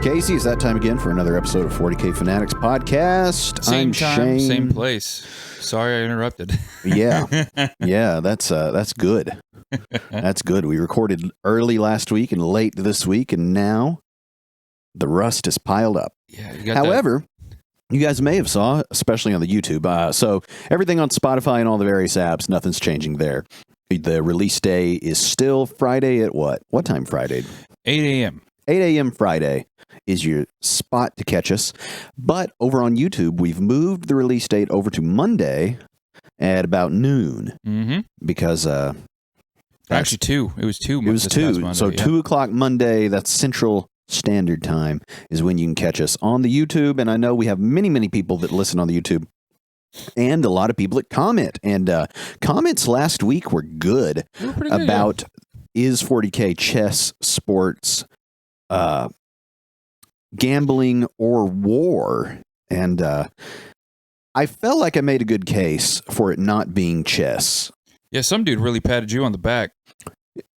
Casey. It's that time again for another episode of 40k Fanatics Podcast. Same I'm time, Shane. same place. Sorry I interrupted. Yeah, that's good. That's good. We recorded early last week and late this week, and now the rust is piled up. Yeah. You got However, you guys may have saw, especially on the YouTube. So everything on Spotify and all the various apps, nothing's changing there. The release day is still Friday at what? What time Friday? 8 a.m. 8 a.m. Friday is your spot to catch us. But over on YouTube, we've moved the release date over to Monday at about noon. Mm-hmm. Because... Actually, 2. It was 2. It was 2. Monday, so 2 o'clock Monday, that's Central Standard Time, is when you can catch us on the YouTube. And I know we have many, many people that listen on the YouTube. And a lot of people that comment. And comments last week were good about is 40K chess, sports, gambling, or war. And I felt like I made a good case for it not being chess. Yeah, some dude really patted you on the back.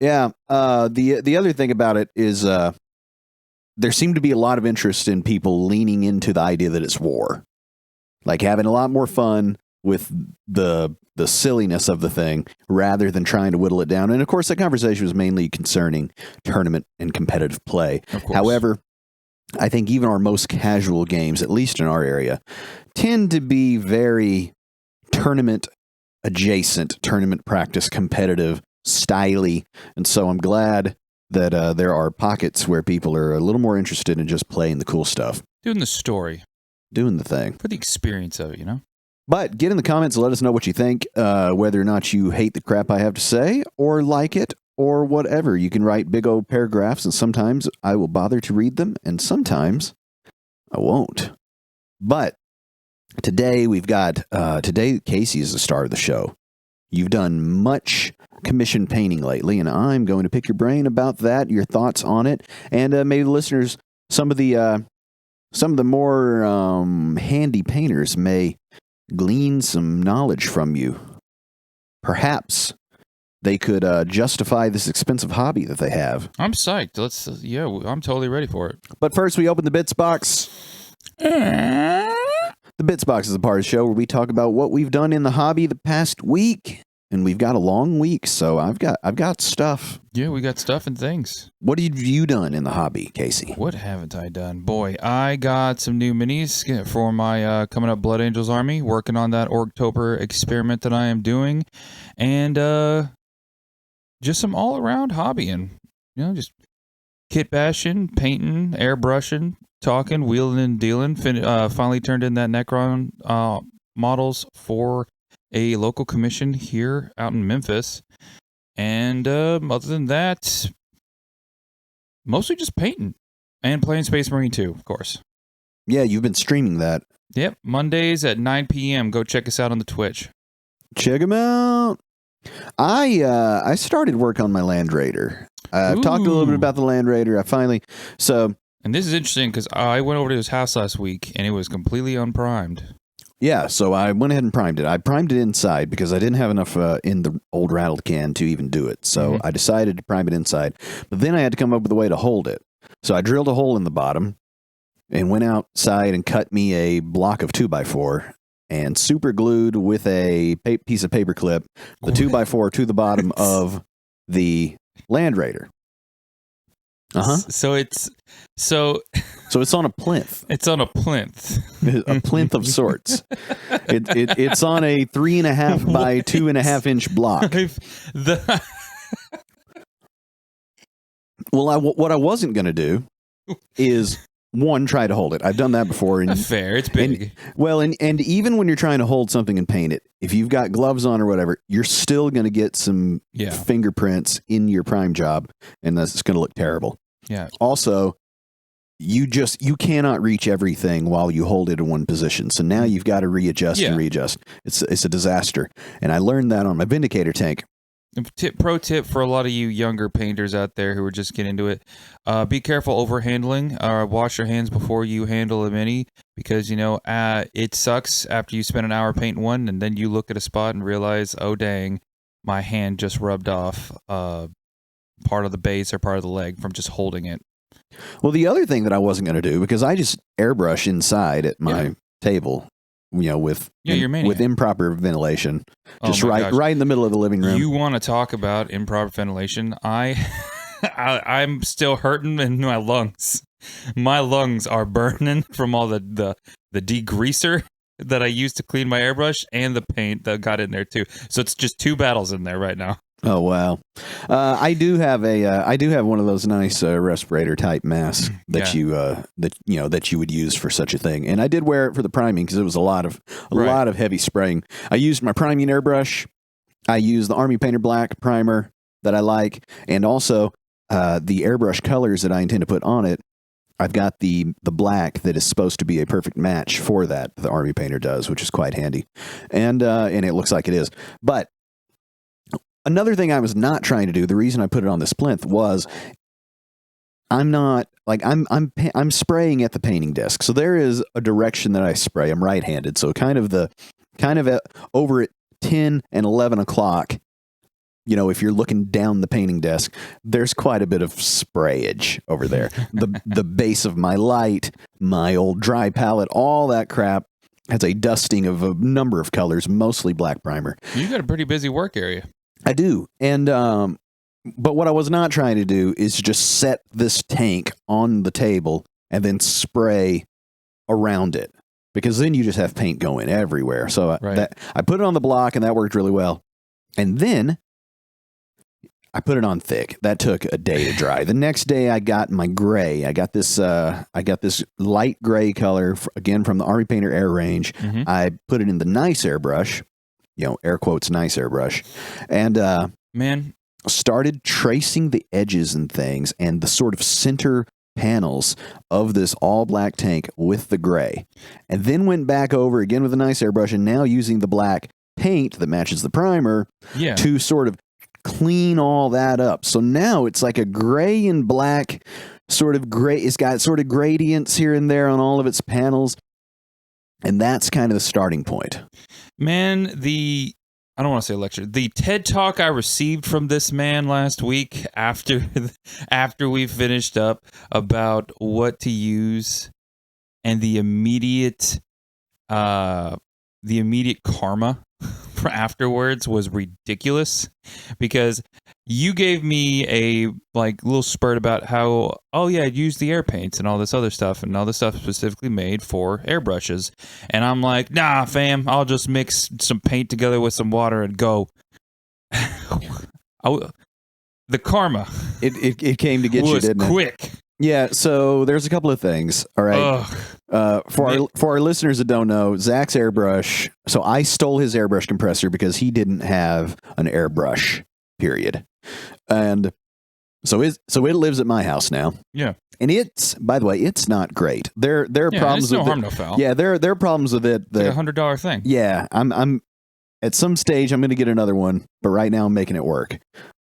Yeah. The other thing about it is there seemed to be a lot of interest in people leaning into the idea that it's war. Like having a lot more fun with the silliness of the thing rather than trying to whittle it down. And of course, that conversation was mainly concerning tournament and competitive play. However, I think even our most casual games, at least in our area, tend to be very tournament adjacent, tournament practice, competitive, styly. And so I'm glad that there are pockets where people are a little more interested in just playing the cool stuff. Doing the story. Doing the thing. For the experience of it, you know? But get in the comments and let us know what you think, whether or not you hate the crap I have to say, or like it, or whatever. You can write big old paragraphs, and sometimes I will bother to read them, and sometimes I won't. But today we've got, today Casey is the star of the show. You've done much commission painting lately, and I'm going to pick your brain about that, your thoughts on it, and maybe the listeners, some of the more handy painters may glean some knowledge from you. Perhaps they could justify this expensive hobby that they have. I'm psyched. I'm totally ready for it. But first, we open the Bits Box. The Bits Box is a part of the show where we talk about what we've done in the hobby the past week. And we've got a long week, so I've got stuff. Yeah, we got stuff and things. What have you done in the hobby, Casey? What haven't I done? Boy, I got some new minis for my coming up Blood Angels army, working on that Orktober experiment that I am doing, and just some all-around hobbying. You know, just kit bashing, painting, airbrushing, talking, wheeling and dealing. Finally turned in that Necron models for a local commission here out in Memphis. And other than that, mostly just painting and playing Space Marine 2, of course. Yeah, you've been streaming that. Yep, Mondays at 9 p.m. Go check us out on the Twitch. Check them out. I started work on my Land Raider. I've talked a little bit about the Land Raider. And this is interesting because I went over to his house last week and it was completely unprimed. Yeah, so I went ahead and primed it. I primed it inside because I didn't have enough in the old rattled can to even do it. So I decided to prime it inside. But then I had to come up with a way to hold it. So I drilled a hole in the bottom and went outside and cut me a block of 2x4 and super glued with a piece of paper clip the 2x4 to the bottom of the Land Raider. So it's on a plinth. It's on a plinth. A plinth of sorts. It's on a 3.5 by 2.5 inch block. Well, what I wasn't going to do is try to hold it. I've done that before. And fair, it's big. And even when you're trying to hold something and paint it, if you've got gloves on or whatever, you're still going to get some fingerprints in your prime job, and that's going to look terrible. Yeah. Also, you cannot reach everything while you hold it in one position. So now you've got to readjust and readjust. It's a disaster. And I learned that on my Vindicator tank. Pro tip for a lot of you younger painters out there who are just getting into it, be careful overhandling. Wash your hands before you handle a mini, because it sucks after you spend an hour painting one and then you look at a spot and realize, oh dang, my hand just rubbed off part of the base or part of the leg from just holding it. Well, the other thing that I wasn't going to do, because I just airbrush inside at my table, with you're maniac. with improper ventilation, just Oh my gosh. right in the middle of the living room. You want to talk about improper ventilation? I'm still hurting in my lungs. My lungs are burning from all the degreaser that I used to clean my airbrush and the paint that got in there too. So it's just two battles in there right now. Oh wow! I do have one of those nice respirator type masks that you would use for such a thing, and I did wear it for the priming because it was a lot of heavy spraying. I used my priming airbrush. I used the Army Painter Black primer that I like, and also the airbrush colors that I intend to put on it. I've got the black that is supposed to be a perfect match for that. The Army Painter does, which is quite handy, and it looks like it is, but. Another thing I was not trying to do, the reason I put it on this plinth was I'm spraying at the painting desk. So there is a direction that I spray. I'm right-handed. So kind of over at 10 and 11 o'clock, if you're looking down the painting desk, there's quite a bit of sprayage over there. The base of my light, my old dry palette, all that crap has a dusting of a number of colors, mostly black primer. You got a pretty busy work area. I do. And, but what I was not trying to do is just set this tank on the table and then spray around it, because then you just have paint going everywhere. So I put it on the block and that worked really well. And then I put it on thick. That took a day to dry. The next day I got my gray. I got this light gray color again from the Army Painter Air range. Mm-hmm. I put it in the nice airbrush. Air quotes, nice airbrush. And started tracing the edges and things and the sort of center panels of this all black tank with the gray. And then went back over again with a nice airbrush and now using the black paint that matches the primer to sort of clean all that up. So now it's like a gray and black sort of gray. It's got sort of gradients here and there on all of its panels. And that's kind of the starting point. Man, I don't want to say lecture, the TED Talk I received from this man last week after we finished up about what to use and the immediate karma for afterwards was ridiculous, because you gave me a little spurt about how, use the air paints and all this other stuff, and all this stuff specifically made for airbrushes. And I'm like, nah, fam, I'll just mix some paint together with some water and go. The karma. It came to get you, didn't it? Quick. Yeah, so there's a couple of things. All right. For our listeners that don't know, Zach's airbrush, so I stole his airbrush compressor because he didn't have an airbrush, period. And so it lives at my house now. Yeah. And by the way, it's not great. There are problems with it. Harm, no foul. Yeah, there are problems with it. It's like $100 thing. Yeah, I'm at some stage I'm going to get another one, but right now I'm making it work.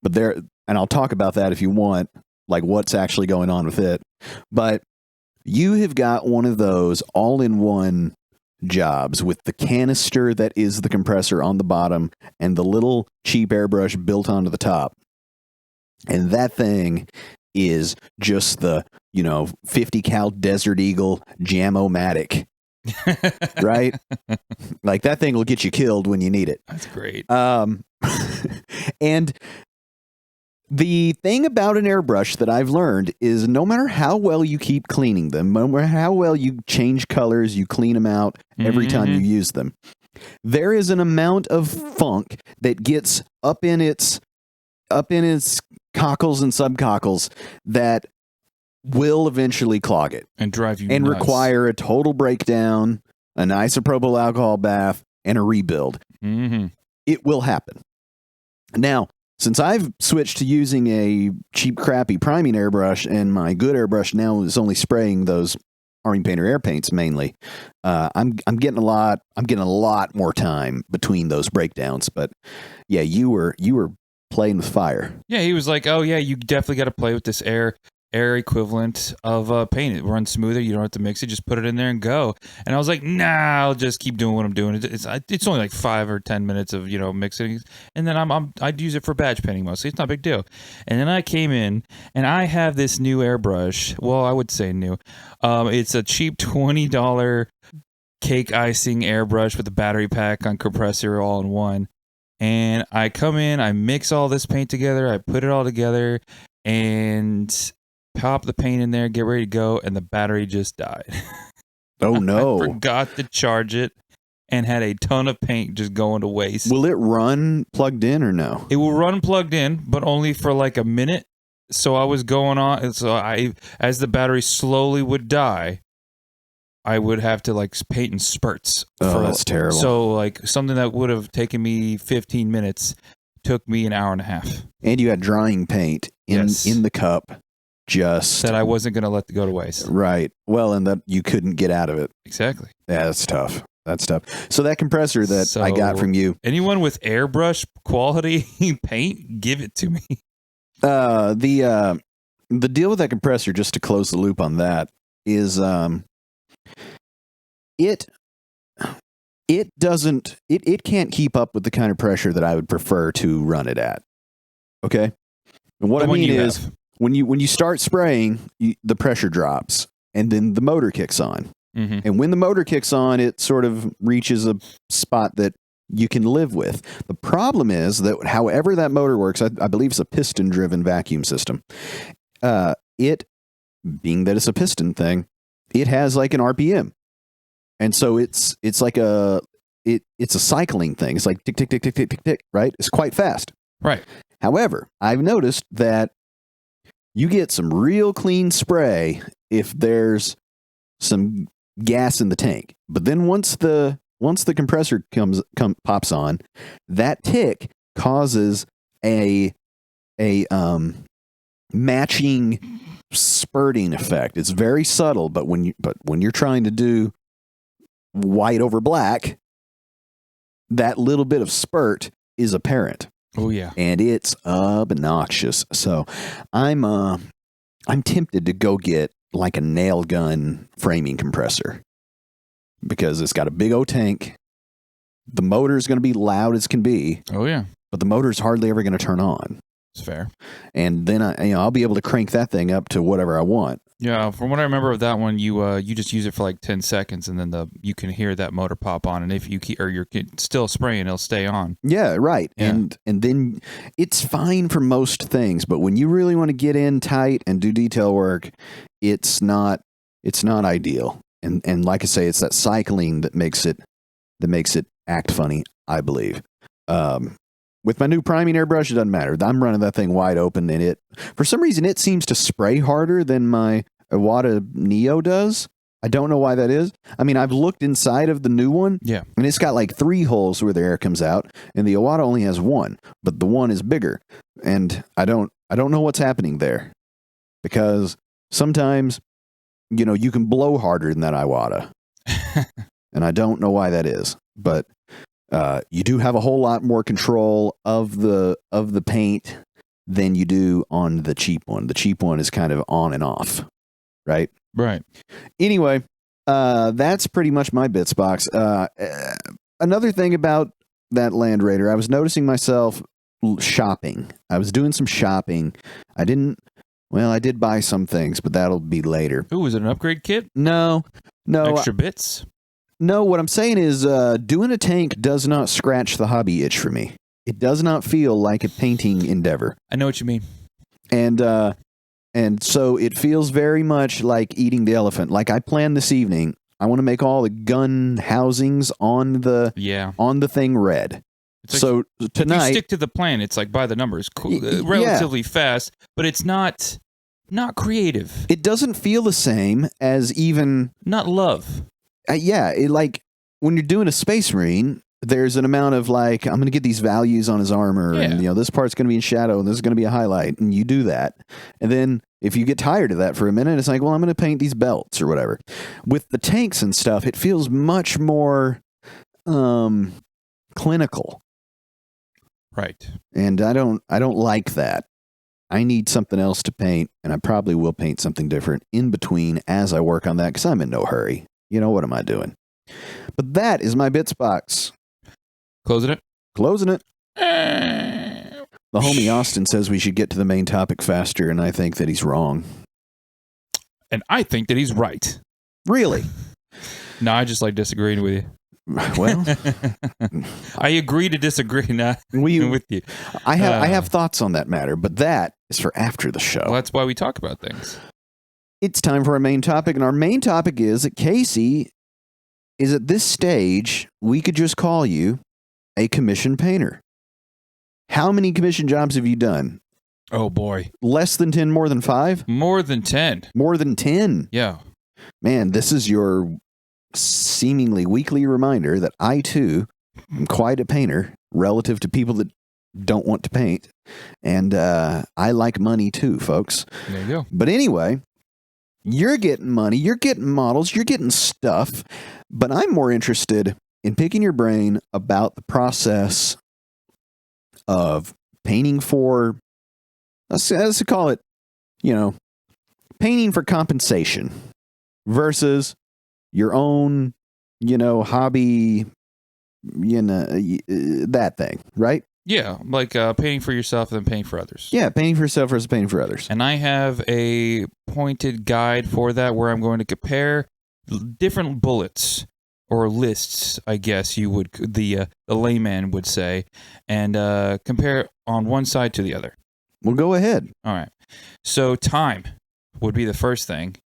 And I'll talk about that if you want, like what's actually going on with it. But you have got one of those all-in-one jobs with the canister that is the compressor on the bottom and the little cheap airbrush built onto the top. And that thing is just the, 50 cal Desert Eagle Jam-O-Matic. Right? Like that thing will get you killed when you need it. That's great. And the thing about an airbrush that I've learned is no matter how well you keep cleaning them, no matter how well you change colors, you clean them out every time you use them, there is an amount of funk that gets up in its cockles and subcockles that will eventually clog it and drive you and nuts. Require a total breakdown, an isopropyl alcohol bath, and a rebuild. Mm-hmm. It will happen. Now, since I've switched to using a cheap, crappy priming airbrush, and my good airbrush now is only spraying those Army Painter air paints mainly, I'm getting a lot more time between those breakdowns. But yeah, you were playing with fire. Yeah, he was like, "Oh yeah, you definitely got to play with this air air equivalent of paint. It runs smoother. You don't have to mix it. Just put it in there and go. And I was like, nah, I'll just keep doing what I'm doing. It's only like 5 or 10 minutes of mixing, and then I'd use it for badge painting mostly. It's not a big deal. And then I came in and I have this new airbrush. Well, I would say new. It's a cheap $20 cake icing airbrush with a battery pack on compressor all in one. And I come in, I mix all this paint together, I put it all together, and pop the paint in there, get ready to go, and the battery just died. Oh, no. I forgot to charge it and had a ton of paint just going to waste. Will it run plugged in or no? It will run plugged in, but only for like a minute. So I was going on, as the battery slowly would die, I would have to like paint in spurts. Oh, that's terrible. So like something that would have taken me 15 minutes took me an hour and a half. And you had drying paint in the cup. Just that I wasn't going to let go to waste. Right. Well, and that you couldn't get out of it. Exactly. Yeah, that's tough. That's tough. So that compressor that I got from you. Anyone with airbrush quality paint, give it to me. The deal with that compressor, just to close the loop on that, is it can't keep up with the kind of pressure that I would prefer to run it at. Okay? And what I mean is when you start spraying, the pressure drops and then the motor kicks on. Mm-hmm. And when the motor kicks on, it sort of reaches a spot that you can live with. The problem is that however that motor works, I believe it's a piston-driven vacuum system. It, being that it's a piston thing, it has like an RPM. And so it's like it's a cycling thing. It's like tick, tick, tick, tick, tick, tick, tick, right? It's quite fast. Right. However, I've noticed that you get some real clean spray if there's some gas in the tank. But then once the compressor pops on, that tick causes a matching spurting effect. It's very subtle, but when you're trying to do white over black, that little bit of spurt is apparent. Oh yeah. And it's obnoxious. So I'm tempted to go get like a nail gun framing compressor because it's got a big old tank. The motor is going to be loud as can be. Oh yeah. But the motor's hardly ever going to turn on. It's fair. And then I'll be able to crank that thing up to whatever I want. Yeah, from what I remember of that one, you just use it for like 10 seconds, and then you can hear that motor pop on, and if you you're still spraying, it'll stay on. Yeah, right. Yeah. And then it's fine for most things, but when you really want to get in tight and do detail work, it's not ideal. And like I say, it's that cycling that makes it act funny, I believe. With my new priming airbrush, it doesn't matter. I'm running that thing wide open, and for some reason, it seems to spray harder than my Iwata Neo does. I don't know why that is. I mean, I've looked inside of the new one, yeah, and it's got like 3 holes where the air comes out, and the Iwata only has 1, but the one is bigger. And I don't know what's happening there, because sometimes, you can blow harder than that Iwata, and I don't know why that is, but. You do have a whole lot more control of the paint than you do on the cheap one. The cheap one is kind of on and off, right? Right. Anyway, that's pretty much my bits box. Another thing about that Land Raider, I was noticing myself shopping. I was doing some shopping. I did buy some things, but that'll be later. Ooh, is it an upgrade kit? No. Extra bits? No, what I'm saying is doing a tank does not scratch the hobby itch for me. It does not feel like a painting endeavor. I know what you mean. And so it feels very much like eating the elephant. Like I planned this evening, I want to make all the gun housings on the thing red. Like, so tonight, if you stick to the plan, it's like by the numbers, cool, relatively fast, but it's not creative. It doesn't feel the same as even not love. Like when you're doing a Space Marine, there's an amount of like, I'm going to get these values on his armor, and this part's going to be in shadow, and this is going to be a highlight, and you do that. And then if you get tired of that for a minute, it's like, well, I'm going to paint these belts or whatever. With the tanks and stuff, it feels much more clinical. Right. And I don't like that. I need something else to paint, and I probably will paint something different in between as I work on that because I'm in no hurry. You know, what am I doing? But that is my bits box. Closing it? Closing it. The homie Austin says we should get to the main topic faster, and I think that he's wrong. And I think that he's right. Really? No, I just like disagreeing with you. Well, I agree to disagree with you. I have thoughts on that matter, but that is for after the show. Well, that's why we talk about things. It's time for our main topic, and our main topic is that Casey is at this stage, we could just call you a commission painter. How many commission jobs have you done? Oh, boy. Less than 10, more than 5? More than 10. More than 10? Yeah. Man, this is your seemingly weekly reminder that I, too, am quite a painter relative to people that don't want to paint. And I like money, too, folks. There you go. But anyway, you're getting money, you're getting models, you're getting stuff. But I'm more interested in picking your brain about the process of painting for, let's call it, painting for compensation versus your own, hobby, that thing, right? Yeah, like painting for yourself and then painting for others. Yeah, painting for yourself versus painting for others. And I have a pointed guide for that where I'm going to compare different bullets or lists, I guess you would, the layman would say, and compare on one side to the other. Well, go ahead. All right. So time would be the first thing.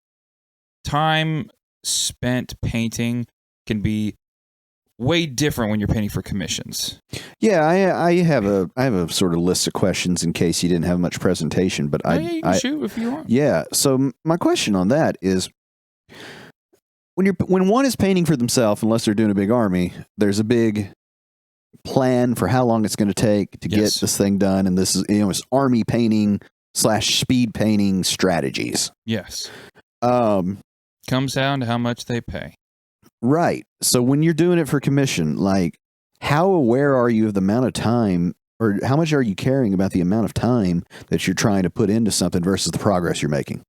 Time spent painting can be way different when you're painting for commissions. Yeah, I have a sort of list of questions in case you didn't have much presentation, but you can shoot if you want. Yeah. So my question on that is, when one is painting for themselves, unless they're doing a big army, there's a big plan for how long it's going to take to get this thing done, and this is it's army painting / speed painting strategies. Yes. Comes down to how much they pay. Right. So when you're doing it for commission, like, how aware are you of the amount of time, or how much are you caring about the amount of time that you're trying to put into something versus the progress you're making?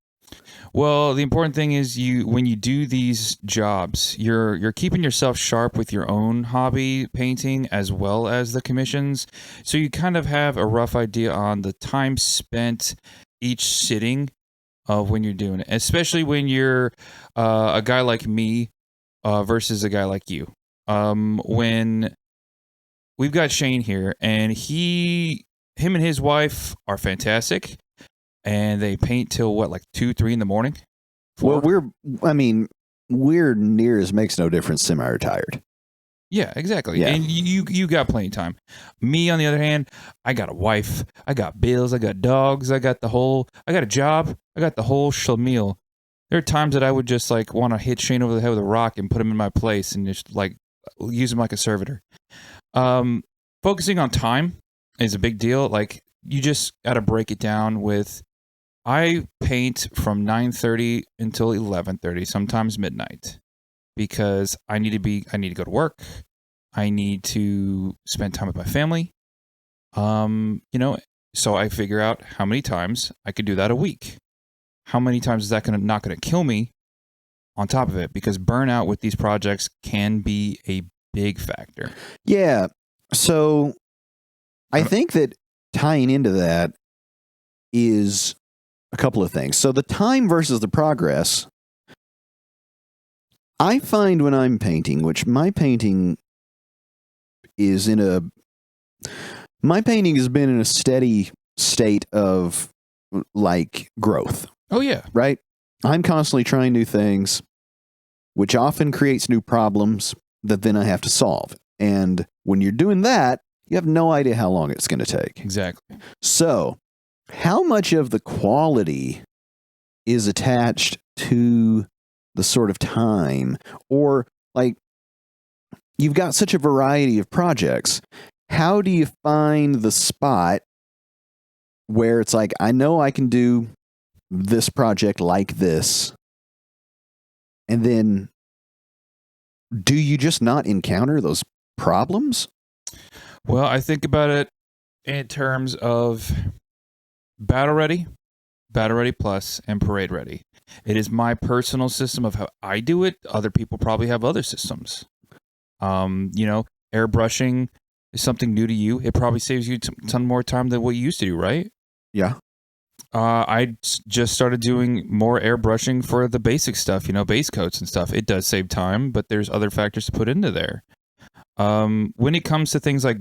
Well, the important thing is when you do these jobs, you're keeping yourself sharp with your own hobby painting as well as the commissions. So you kind of have a rough idea on the time spent each sitting of when you're doing it, especially when you're a guy like me versus a guy like you. When we've got Shane here, and him and his wife are fantastic. And they paint till what, like 2, 3 in the morning? 4? Well, we're near as makes no difference semi-retired. Yeah, exactly. Yeah. And you got plenty of time. Me, on the other hand, I got a wife, I got bills, I got dogs, I got a job, I got the whole schlemiel. There are times that I would just like want to hit Shane over the head with a rock and put him in my place and just like use him like a servitor. Focusing on time is a big deal. Like, you just got to break it down with, I paint from 9:30 until 11:30, sometimes midnight, because I need to go to work. I need to spend time with my family. So I figure out how many times I could do that a week. How many times is that not going to kill me on top of it? Because burnout with these projects can be a big factor. Yeah. So I think that tying into that is a couple of things. So the time versus the progress, I find when I'm painting, which my painting has been in a steady state of like growth. Oh yeah. Right? I'm constantly trying new things, which often creates new problems that then I have to solve. And when you're doing that, you have no idea how long it's going to take. Exactly. So, how much of the quality is attached to the sort of time? Or, like, you've got such a variety of projects. How do you find the spot where it's like, I know I can do this project like this, and then do you just not encounter those problems? Well, I think about it in terms of Battle Ready, Battle Ready Plus, and Parade Ready. It is my personal system of how I do it. Other people probably have other systems. Airbrushing is something new to you. It probably saves you a ton more time than what you used to do, right? Yeah. I just started doing more airbrushing for the basic stuff, base coats and stuff. It does save time, but there's other factors to put into there. When it comes to things like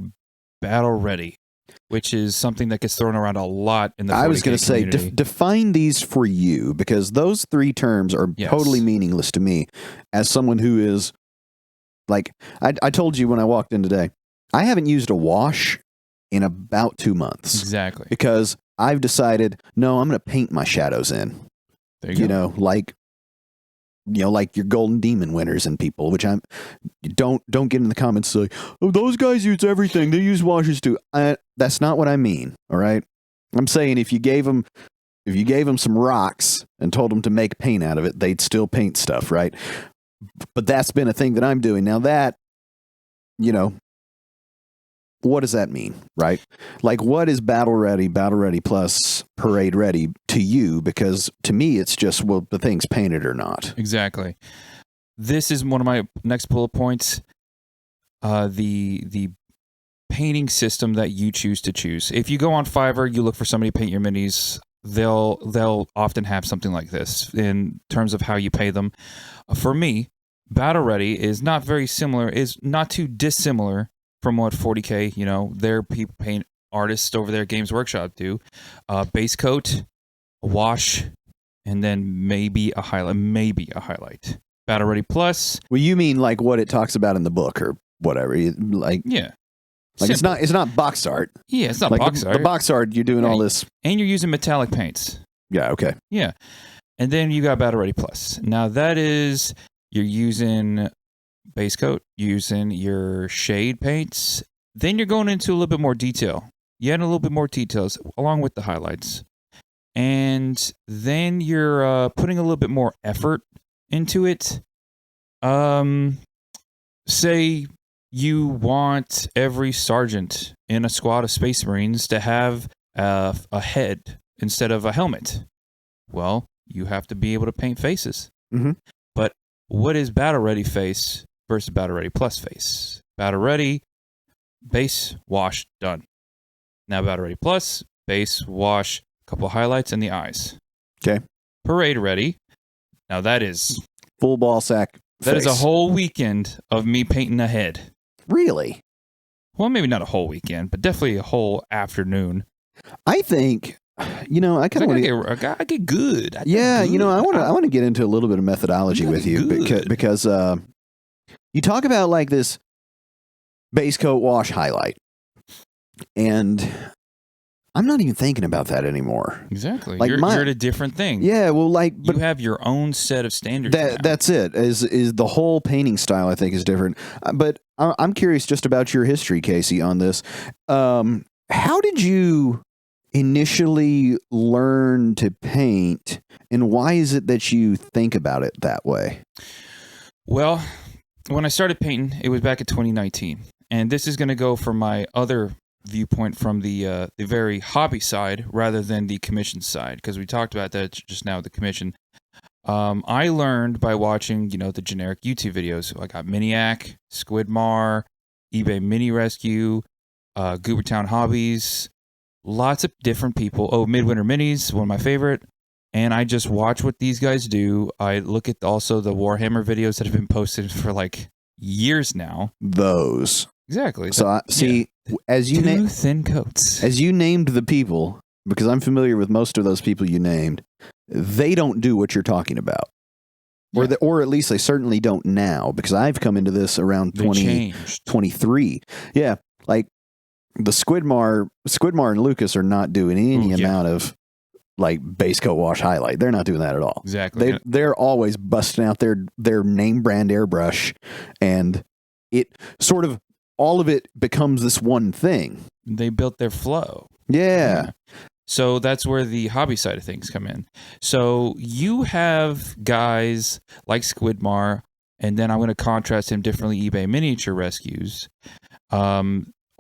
Battle Ready, which is something that gets thrown around a lot in the 40K I was going to say, define these for you, because those three terms are totally meaningless to me as someone who is, like, I told you when I walked in today, I haven't used a wash in about 2 months. Exactly. Because I've decided, no, I'm going to paint my shadows in. There you go. Like your Golden Demon winners and people, which don't get in the comments like, oh, those guys use everything. They use washes too. That's not what I mean. All right. I'm saying if you gave them some rocks and told them to make paint out of it, they'd still paint stuff. Right. But that's been a thing that I'm doing now. That, what does that mean, right? Like, what is Battle Ready Plus, Parade Ready to you? Because to me, it's just, well, the thing's painted or not. Exactly. This is one of my next bullet points. The painting system that you choose to choose. If you go on Fiverr, you look for somebody to paint your minis, they'll often have something like this in terms of how you pay them. For me, Battle Ready is not too dissimilar from what 40k, their people paint artists over there, Games Workshop do. Base coat, a wash, and then maybe a highlight. Battle Ready Plus. Well, you mean like what it talks about in the book or whatever? Yeah. Like Simple. it's not box art. Yeah, it's not like box art. The box art, you're doing all this. And you're using metallic paints. Yeah, okay. Yeah. And then you got Battle Ready Plus. Now that is, you're using base coat, using your shade paints, then you're going into a little bit more detail. You add a little bit more details along with the highlights, and then you're putting a little bit more effort into it. Say you want every sergeant in a squad of Space Marines to have a head instead of a helmet. Well, you have to be able to paint faces. Mm-hmm. But what is Battle Ready face versus Battle Ready Plus face? Battle Ready, base, wash, done. Now Battle Ready Plus, base, wash, a couple highlights, and the eyes. Okay. Parade Ready. Now that is full ball sack. That is a whole weekend of me painting a head. Really? Well, maybe not a whole weekend, but definitely a whole afternoon. I think, I kind of want to I get good. I want to get into a little bit of methodology with you because you talk about like this base coat, wash, highlight, and I'm not even thinking about that anymore. Exactly. Like you're at a different thing. Yeah, well, but you have your own set of standards. That's it. Is the whole painting style, I think, is different. But I'm curious just about your history, Casey, on this. How did you initially learn to paint, and why is it that you think about it that way? Well, when I started painting, it was back in 2019. And this is going to go from my other viewpoint from the very hobby side rather than the commission side, because we talked about that just now, the commission. I learned by watching, the generic YouTube videos. I got Miniac, Squidmar, eBay Mini Rescue, Goobertown Hobbies, lots of different people. Oh, Midwinter Minis, one of my favorite. And I just watch what these guys do. I look at also the Warhammer videos that have been posted for like years now. Those. Exactly. So as you named thin coats. As you named the people, because I'm familiar with most of those people you named, they don't do what you're talking about. Yeah. Or at least they certainly don't now, because I've come into this around 2023. Yeah. Like the Squidmar and Lucas are not doing any amount of like base coat, wash, highlight. They're not doing that at all. Exactly. They're always busting out their name brand airbrush, and it sort of, all of it becomes this one thing. They built their flow. Yeah. So that's where the hobby side of things come in. So you have guys like Squidmar, and then I'm going to contrast him differently, eBay Miniature Rescues,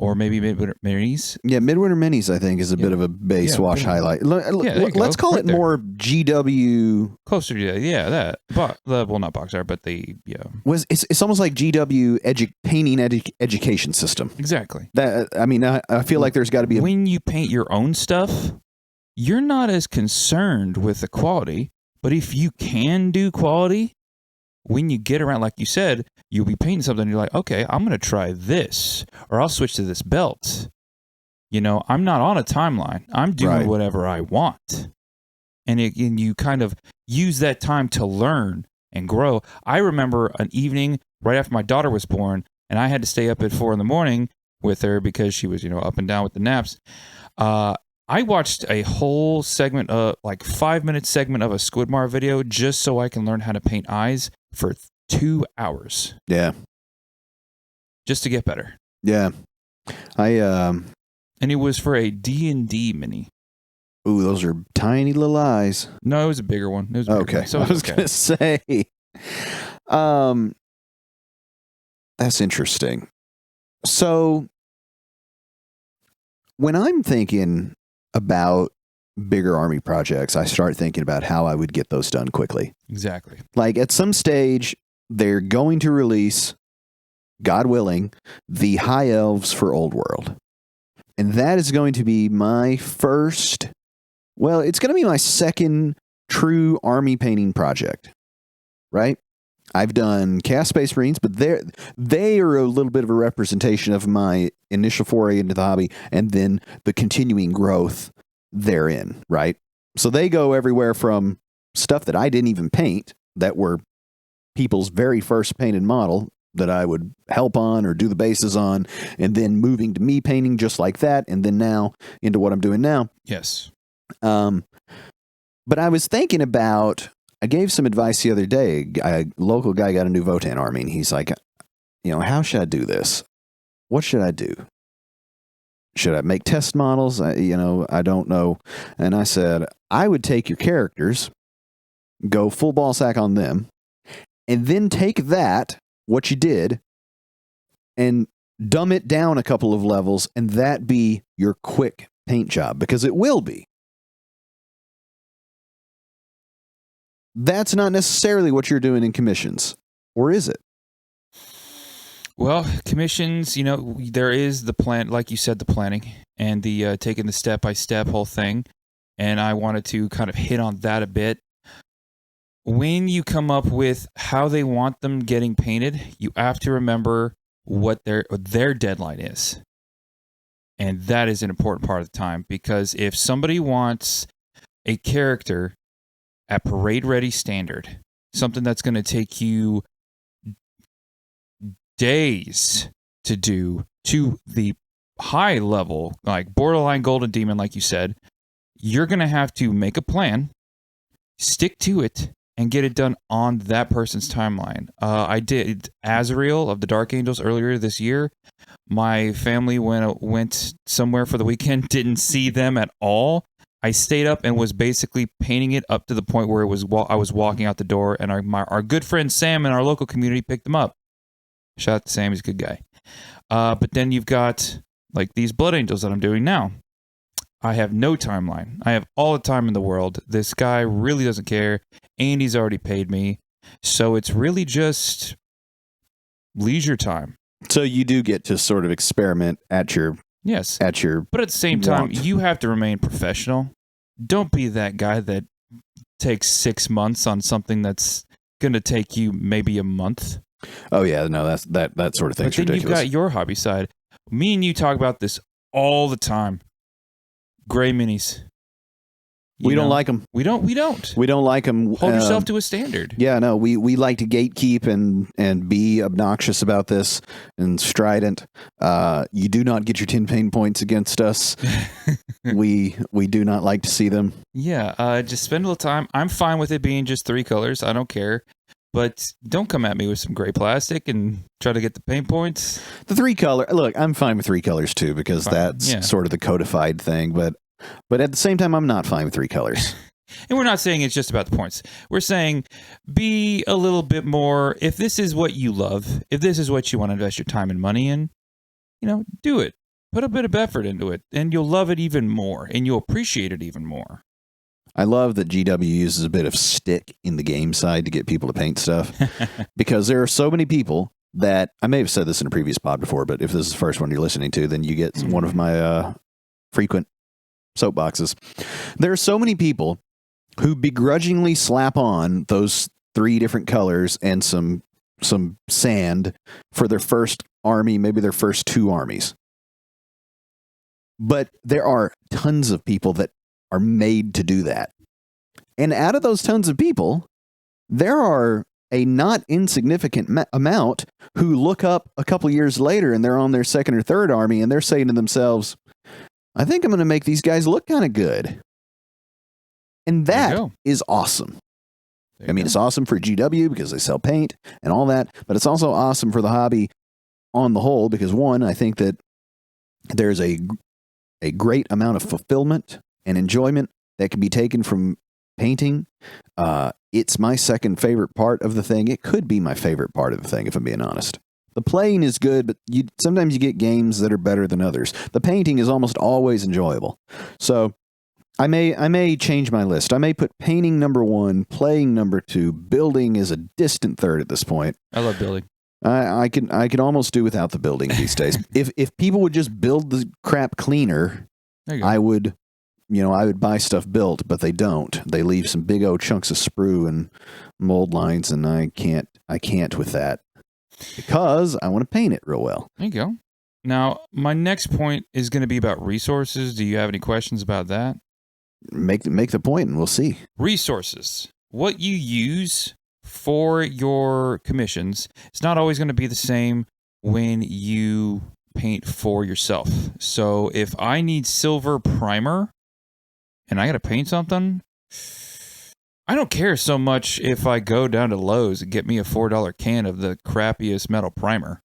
or maybe midwinter minis. Yeah, Midwinter Minis, I think, is a bit of a base wash highlight. Let's call it more GW. Closer to that. But well, not box art, but It's almost like GW painting education system. Exactly. That I feel like there's got to be when you paint your own stuff, you're not as concerned with the quality. But if you can do quality, when you get around, like you said, you'll be painting something and you're like, okay, I'm going to try this, or I'll switch to this belt. I'm not on a timeline. I'm doing whatever I want. And you kind of use that time to learn and grow. I remember an evening right after my daughter was born, and I had to stay up at 4 a.m. with her because she was, up and down with the naps. I watched a whole segment, 5-minute segment of a Squidmar video just so I can learn how to paint eyes for 2 hours. Yeah. Just to get better. Yeah. And it was for a D&D mini. Ooh, those are tiny little eyes. No, it was a bigger one. It was a bigger one. So I was going to say. That's interesting. So when I'm thinking about bigger army projects, I start thinking about how I would get those done quickly. Exactly. Like at some stage, they're going to release, God willing, the High Elves for Old World. And that is going to be my first, it's going to be my second true army painting project, right? I've done Chaos Space Marines, but they are a little bit of a representation of my initial foray into the hobby and then the continuing growth therein, right? So they go everywhere from stuff that I didn't even paint that were people's very first painted model that I would help on or do the bases on, and then moving to me painting just like that, and then now into what I'm doing now. Yes. But I was thinking about, I gave some advice the other day. A local guy got a new Votan army, and he's like, how should I do this? What should I do? Should I make test models? I don't know. And I said, I would take your characters, go full ball sack on them, and then take that, what you did, and dumb it down a couple of levels, and that be your quick paint job, because it will be. That's not necessarily what you're doing in commissions, or is it? Well, commissions, there is the plan, like you said, the planning and the taking the step-by-step whole thing, and I wanted to kind of hit on that a bit. When you come up with how they want them getting painted, you have to remember what their deadline is. And that is an important part of the time, because if somebody wants a character at parade ready standard, something that's going to take you days to do to the high level, like borderline golden demon, like you said, you're going to have to make a plan, stick to it, and get it done on that person's timeline. I did Azrael of the Dark Angels earlier this year. My family went somewhere for the weekend, didn't see them at all. I stayed up and was basically painting it up to the point where I was walking out the door, and our good friend Sam in our local community picked them up. Shout out to Sam, he's a good guy. But then you've got like these Blood Angels that I'm doing now. I have no timeline. I have all the time in the world. This guy really doesn't care, and he's already paid me. So it's really just leisure time. So you do get to sort of experiment at your Yes. At your But at the same time, you have to remain professional. Don't be that guy that takes 6 months on something that's going to take you maybe a month. Oh yeah, no, that sort of thing's ridiculous. But then you've got your hobby side. Me and you talk about this all the time. Gray minis. We don't like them. We don't. We don't like them. Hold yourself to a standard. Yeah, no, we like to gatekeep and be obnoxious about this and strident. You do not get your 10 pain points against us. we do not like to see them. Yeah, just spend a little time. I'm fine with it being just 3 colors. I don't care. But don't come at me with some gray plastic and try to get the paint points. The 3 color. Look, I'm fine with 3 colors too, because that's sort of the codified thing. But at the same time, I'm not fine with 3 colors. And we're not saying it's just about the points. We're saying be a little bit more, if this is what you love, if this is what you want to invest your time and money in, do it. Put a bit of effort into it, and you'll love it even more, and you'll appreciate it even more. I love that GW uses a bit of stick in the game side to get people to paint stuff, because there are so many people that, I may have said this in a previous pod before, but if this is the first one you're listening to, then you get one of my frequent soapboxes. There are so many people who begrudgingly slap on those 3 different colors and some sand for their first army, maybe their first 2 armies. But there are tons of people that are made to do that. And out of those tons of people, there are a not insignificant amount who look up a couple years later and they're on their 2nd or 3rd army and they're saying to themselves, I think I'm going to make these guys look kind of good. And that is awesome. I mean, it's awesome for GW because they sell paint and all that, but it's also awesome for the hobby on the whole because, one, I think that there's a great amount of fulfillment and enjoyment that can be taken from painting. It's my second favorite part of the thing. It could be my favorite part of the thing, if I'm being honest. The playing is good, but sometimes you get games that are better than others. The painting is almost always enjoyable. So I may change my list. I may put painting number 1, playing number 2, building is a distant third at this point. I love building. I can almost do without the building these days. If people would just build the crap cleaner, I would buy stuff built, but they don't. They leave some big old chunks of sprue and mold lines, and I can't with that because I want to paint it real well. There you go. Now, my next point is going to be about resources. Do you have any questions about that? Make the point, and we'll see. Resources. What you use for your commissions, it's not always going to be the same when you paint for yourself. So if I need silver primer and I got to paint something, I don't care so much if I go down to Lowe's and get me a $4 can of the crappiest metal primer.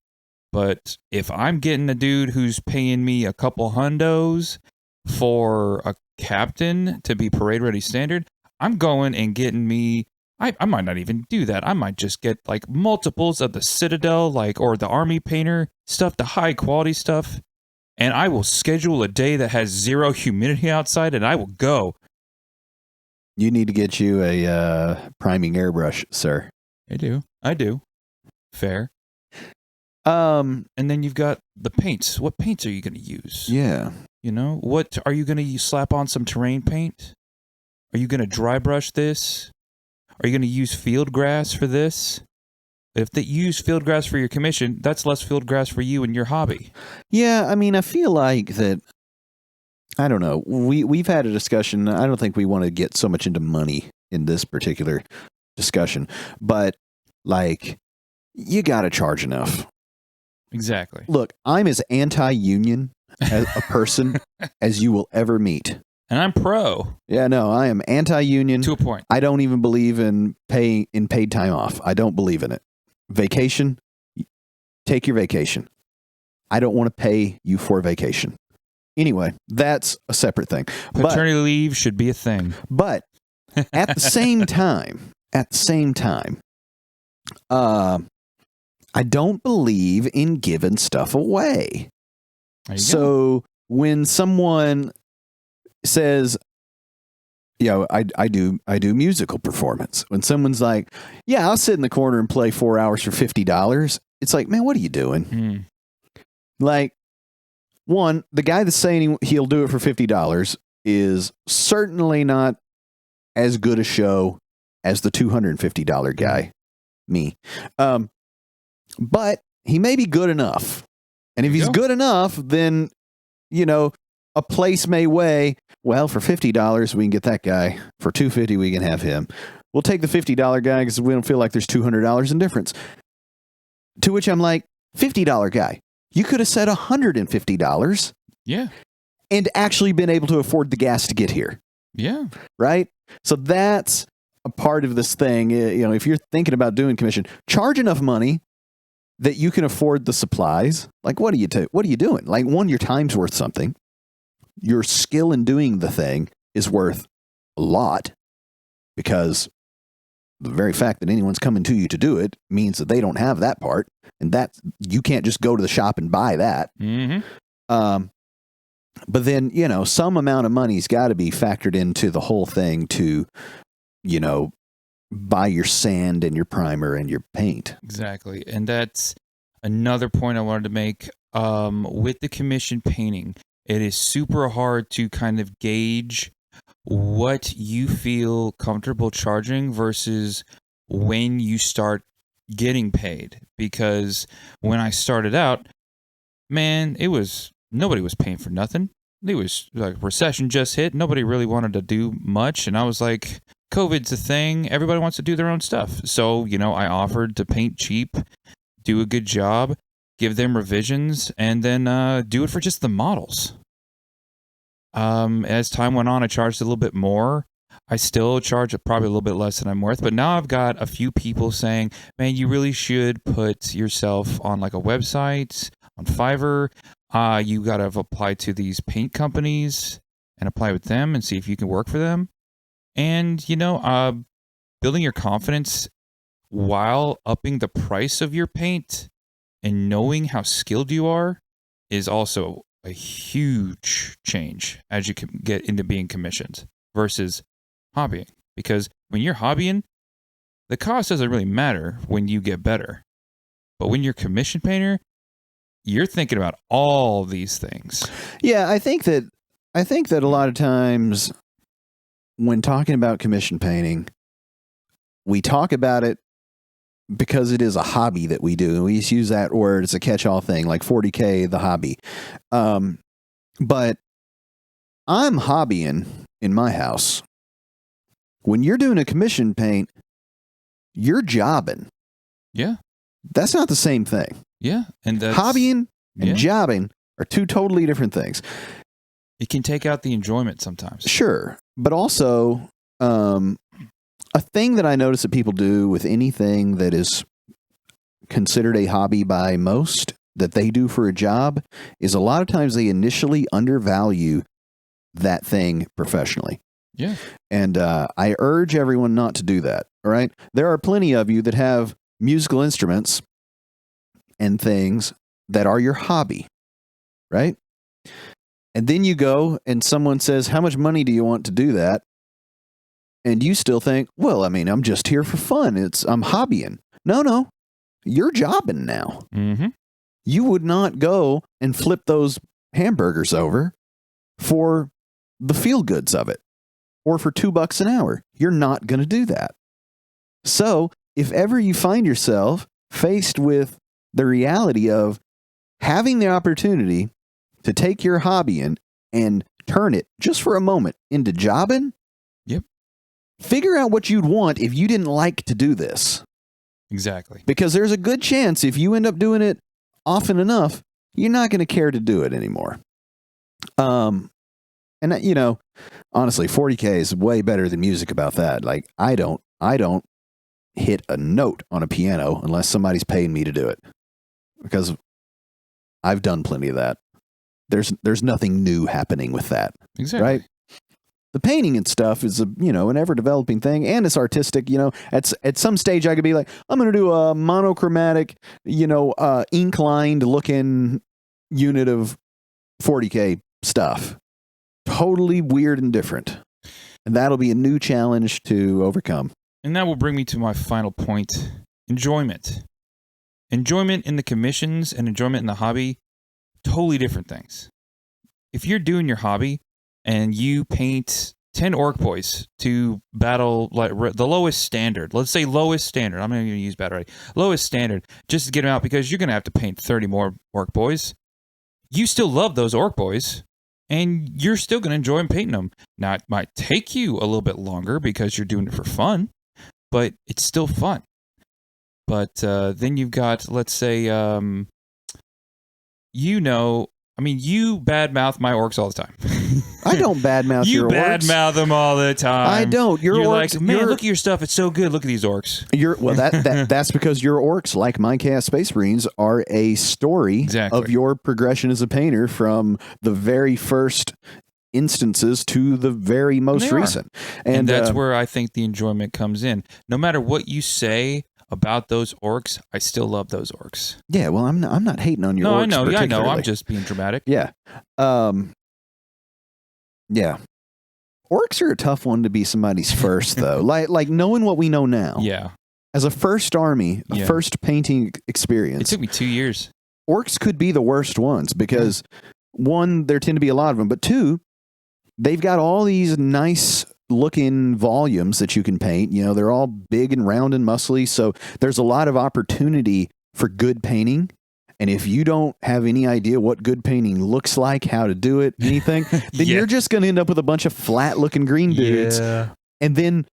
But if I'm getting a dude who's paying me a couple hundos for a captain to be parade ready standard, I'm going and getting me, I might not even do that. I might just get like multiples of the Citadel, or the Army Painter stuff, the high quality stuff. And I will schedule a day that has 0 humidity outside and I will go. You need to get you a priming airbrush, sir. I do. Fair. And then you've got the paints. What paints are you going to use? Yeah. What are you going to slap on some terrain paint? Are you going to dry brush this? Are you going to use field grass for this? If they use field grass for your commission, that's less field grass for you and your hobby. Yeah, I mean, I feel like that, I don't know, we've had a discussion. I don't think we want to get so much into money in this particular discussion, but you got to charge enough. Exactly. Look, I'm as anti-union as a person as you will ever meet. And I'm pro. Yeah, no, I am anti-union. To a point. I don't even believe in paid time off. I don't believe in it. Vacation, take your vacation. I don't want to pay you for vacation. Anyway, that's a separate thing. Paternity leave should be a thing. But at the same time, I don't believe in giving stuff away. So when someone says, I do musical performance. When someone's like, yeah, I'll sit in the corner and play 4 hours for $50. It's like, man, what are you doing? One, the guy that's saying he'll do it for $50 is certainly not as good a show as the $250 guy, me. But he may be good enough. And if he's good enough, then, a place may weigh, well, for $50, we can get that guy. For $250, we can have him. We'll take the $50 guy because we don't feel like there's $200 in difference. To which I'm like, $50 guy, you could have said $150. Yeah. And actually been able to afford the gas to get here. Yeah. Right? So that's a part of this thing. If you're thinking about doing commission, charge enough money that you can afford the supplies. What are you doing? One, your time's worth something. Your skill in doing the thing is worth a lot because the very fact that anyone's coming to you to do it means that they don't have that part, and that you can't just go to the shop and buy that. Mm-hmm. But then, some amount of money's got to be factored into the whole thing to, buy your sand and your primer and your paint. Exactly. And that's another point I wanted to make. With the commission painting, it is super hard to kind of gauge what you feel comfortable charging versus when you start getting paid. Because when I started out, man, nobody was paying for nothing. It was like recession just hit. Nobody really wanted to do much. And I was like, COVID's a thing. Everybody wants to do their own stuff. So, I offered to paint cheap, do a good job, give them revisions, and then do it for just the models. As time went on, I charged a little bit more. I still charge probably a little bit less than I'm worth. But now I've got a few people saying, man, you really should put yourself on like a website, on Fiverr. You got to apply to these paint companies and apply with them and see if you can work for them. And, building your confidence while upping the price of your paint and knowing how skilled you are is also a huge change as you can get into being commissioned versus hobbying. Because when you're hobbying, the cost doesn't really matter when you get better. But when you're a commission painter, you're thinking about all these things. Yeah, I think that a lot of times when talking about commission painting, we talk about it because it is a hobby that we do. And we just use that word as a catch-all thing, like 40K, the hobby. But I'm hobbying in my house. When you're doing a commission paint, you're jobbing. Yeah. That's not the same thing. Yeah. And that's, hobbying and jobbing are two totally different things. It can take out the enjoyment sometimes. Sure. But also, a thing that I notice that people do with anything that is considered a hobby by most that they do for a job is a lot of times they initially undervalue that thing professionally. Yeah. And I urge everyone not to do that. All right. There are plenty of you that have musical instruments and things that are your hobby. Right. And then you go and someone says, how much money do you want to do that? And you still think, well, I mean, I'm just here for fun. I'm hobbying. No, you're jobbing now. Mm-hmm. You would not go and flip those hamburgers over for the feel goods of it or for $2 an hour. You're not going to do that. So if ever you find yourself faced with the reality of having the opportunity to take your hobby and turn it just for a moment into jobbing, yep. Figure out what you'd want if you didn't like to do this. Exactly. Because there's a good chance if you end up doing it often enough, you're not going to care to do it anymore. And honestly, 40K is way better than music about that. Like I don't hit a note on a piano unless somebody's paying me to do it, because I've done plenty of that. There's nothing new happening with that. Exactly. Right? The painting and stuff is an ever developing thing, and it's artistic. At some stage I could be like, I'm going to do a monochromatic, ink lined looking unit of 40K stuff. Totally weird and different. And that'll be a new challenge to overcome. And that will bring me to my final point. Enjoyment. Enjoyment in the commissions and enjoyment in the hobby, totally different things. If you're doing your hobby and you paint 10 orc boys to battle like the lowest standard, let's say lowest standard, I'm not going to use bad already, lowest standard, just to get them out because you're going to have to paint 30 more orc boys. You still love those orc boys, and you're still going to enjoy painting them. Now, it might take you a little bit longer because you're doing it for fun, but it's still fun. But then you've got, let's say, you badmouth my orcs all the time. I don't badmouth your orcs. You badmouth them all the time. I don't. You're orcs, like, man, look at your stuff. It's so good. Look at these orcs. That's because your orcs, like my Chaos Space Marines, are a story of your progression as a painter from the very first instances to the very most recent. And that's where I think the enjoyment comes in. No matter what you say about those orcs, I still love those orcs. Yeah, well, I'm not hating on your orcs. I know. I'm just being dramatic. Yeah. Yeah. Orcs are a tough one to be somebody's first, though. like knowing what we know now. Yeah. As a first army, a first painting experience. It took me 2 years. Orcs could be the worst ones because, one, there tend to be a lot of them, but two, they've got all these nice looking volumes that you can paint. You know, they're all big and round and muscly, so there's a lot of opportunity for good painting. And if you don't have any idea what good painting looks like, how to do it, anything, then you're just going to end up with a bunch of flat looking green dudes. Yeah. And then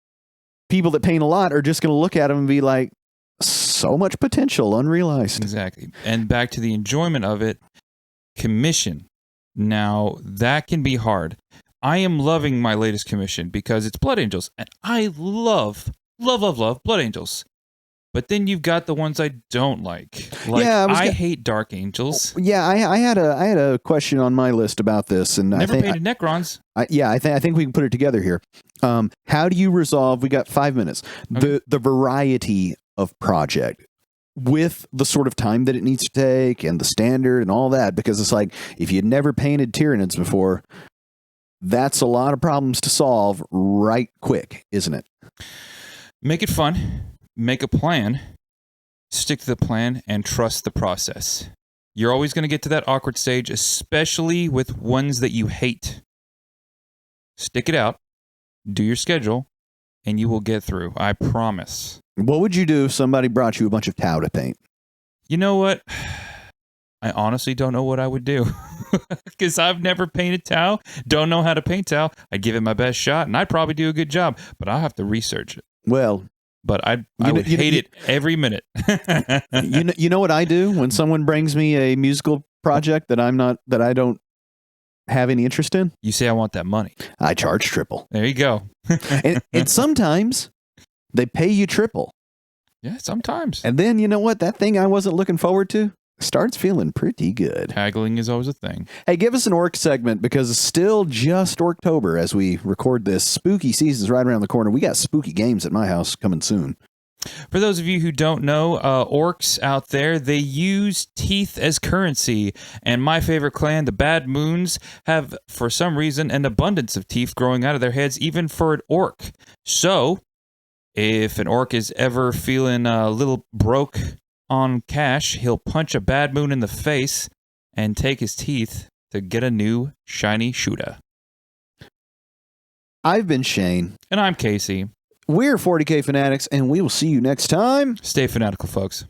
people that paint a lot are just going to look at them and be like, so much potential unrealized. Exactly. And back to the enjoyment of it, commission. Now, that can be hard. I am loving my latest commission because it's Blood Angels. And I love Blood Angels. But then you've got the ones I don't like. I hate Dark Angels. Yeah, I had a question on my list about this, and Never painted Necrons. I think we can put it together here. How do you resolve? We got 5 minutes. Okay. The variety of project with the sort of time that it needs to take and the standard and all that, because it's like if you'd never painted Tyranids before, that's a lot of problems to solve right quick, isn't it? Make it fun. Make a plan, stick to the plan, and trust the process. You're always going to get to that awkward stage, especially with ones that you hate. Stick it out, do your schedule, and you will get through. I promise. What would you do if somebody brought you a bunch of Tau to paint? You know what? I honestly don't know what I would do. Because I've never painted Tau, don't know how to paint Tau. I'd give it my best shot, and I'd probably do a good job, but I'll have to research it. Well... But I would hate it every minute. you know what I do when someone brings me a musical project that I don't have any interest in? You say I want that money. I charge triple. There you go. and sometimes they pay you triple. Yeah, sometimes. And then you know what? That thing I wasn't looking forward to starts feeling pretty good. Haggling is always a thing. Hey, give us an orc segment because it's still just Orktober as we record this. Spooky season's right around the corner. We got spooky games at my house coming soon. For those of you who don't know, orcs out there, they use teeth as currency. And my favorite clan, the Bad Moons, have, for some reason, an abundance of teeth growing out of their heads, even for an orc. So, if an orc is ever feeling a little broke on cash, he'll punch a Bad Moon in the face and take his teeth to get a new shiny shooter. I've been Shane. And I'm Casey. We're 40k Fanatics, and we will see you next time. Stay fanatical, folks.